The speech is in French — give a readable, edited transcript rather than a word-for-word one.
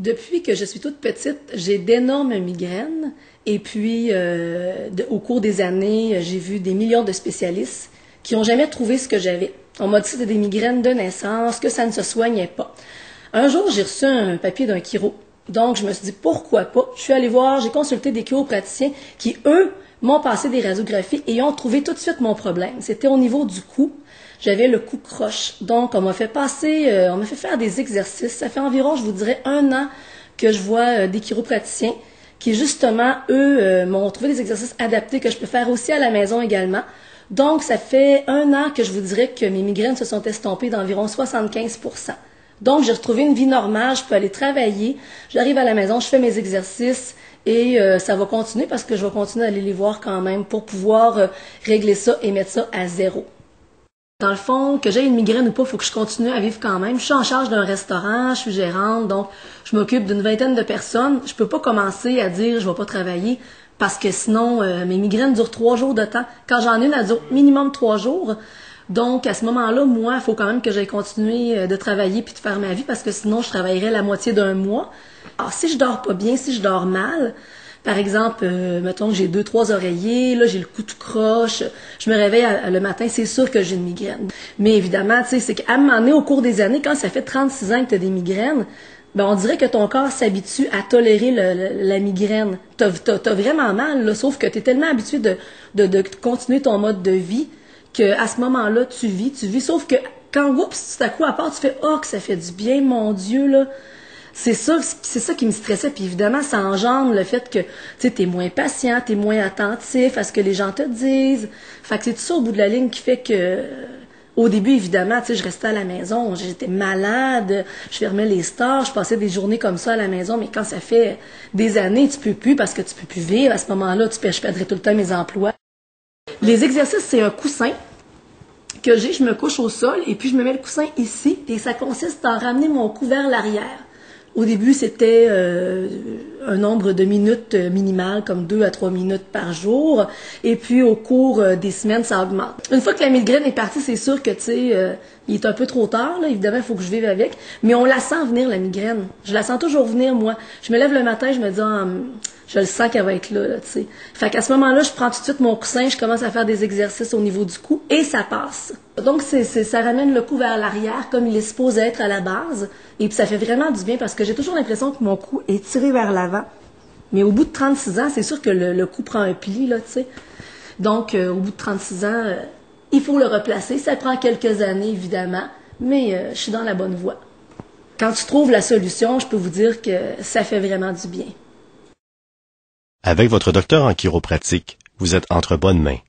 Depuis que je suis toute petite, j'ai d'énormes migraines. Et puis, au cours des années, j'ai vu des millions de spécialistes qui n'ont jamais trouvé ce que j'avais. On m'a dit que c'était des migraines de naissance, que ça ne se soignait pas. Un jour, j'ai reçu un papier d'un chiro. Donc, je me suis dit, pourquoi pas? Je suis allée voir, j'ai consulté des chiropraticiens qui, eux, m'ont passé des radiographies et ont trouvé tout de suite mon problème. C'était au niveau du cou. J'avais le cou croche. Donc, on m'a fait faire des exercices. Ça fait environ, je vous dirais, 1 an que je vois des chiropraticiens qui, justement, eux, m'ont trouvé des exercices adaptés que je peux faire aussi à la maison également. Donc, ça fait 1 an que je vous dirais que mes migraines se sont estompées d'environ 75%. Donc, j'ai retrouvé une vie normale, je peux aller travailler, j'arrive à la maison, je fais mes exercices et ça va continuer parce que je vais continuer à aller les voir quand même pour pouvoir régler ça et mettre ça à zéro. Dans le fond, que j'aie une migraine ou pas, il faut que je continue à vivre quand même. Je suis en charge d'un restaurant, je suis gérante, donc je m'occupe d'une 20aine de personnes. Je peux pas commencer à dire je vais pas travailler parce que sinon, mes migraines durent 3 jours de temps. Quand j'en ai une, elle dure minimum 3 jours. Donc, à ce moment-là, moi, il faut quand même que j'aille continuer de travailler puis de faire ma vie parce que sinon, je travaillerais la moitié d'un mois. Alors, si je dors pas bien, si je dors mal, par exemple, mettons que j'ai 2-3 oreillers, là, j'ai le cou tout croche, je me réveille le matin, c'est sûr que j'ai une migraine. Mais évidemment, tu sais, c'est qu'à un moment donné, au cours des années, quand ça fait 36 ans que tu as des migraines, ben on dirait que ton corps s'habitue à tolérer la migraine. T'as vraiment mal, là, sauf que tu es tellement habitué de continuer ton mode de vie qu'à ce moment-là, tu vis, sauf que quand, oups, tout à coup, à part, tu fais « Oh, que ça fait du bien, mon Dieu, là », c'est ça qui me stressait. Puis évidemment, ça engendre le fait que tu es moins patient, tu es moins attentif à ce que les gens te disent. Fait que c'est tout ça au bout de la ligne qui fait que, au début, évidemment, je restais à la maison, j'étais malade, je fermais les stores, je passais des journées comme ça à la maison, mais quand ça fait des années, tu peux plus parce que tu peux plus vivre. À ce moment-là, je perdrais tout le temps mes emplois. Les exercices, c'est un coussin que je me couche au sol et puis je me mets le coussin ici et ça consiste à ramener mon cou vers l'arrière. Au début, c'était un nombre de minutes minimal, comme 2 à 3 minutes par jour. Et puis, au cours des semaines, ça augmente. Une fois que la migraine est partie, c'est sûr que, il est un peu trop tard, là. Évidemment, il faut que je vive avec. Mais on la sent venir, la migraine. Je la sens toujours venir, moi. Je me lève le matin, je me dis, je le sens qu'elle va être là, tu sais. Fait qu'à ce moment-là, je prends tout de suite mon coussin, je commence à faire des exercices au niveau du cou et ça passe. Donc, ça ramène le cou vers l'arrière comme il est supposé être à la base. Et puis, ça fait vraiment du bien parce que j'ai toujours l'impression que mon cou est tiré vers l'avant. Mais au bout de 36 ans, c'est sûr que le cou prend un pli, là, tu sais. Donc, au bout de 36 ans, il faut le replacer. Ça prend quelques années, évidemment, mais je suis dans la bonne voie. Quand tu trouves la solution, je peux vous dire que ça fait vraiment du bien. Avec votre docteur en chiropratique, vous êtes entre bonnes mains.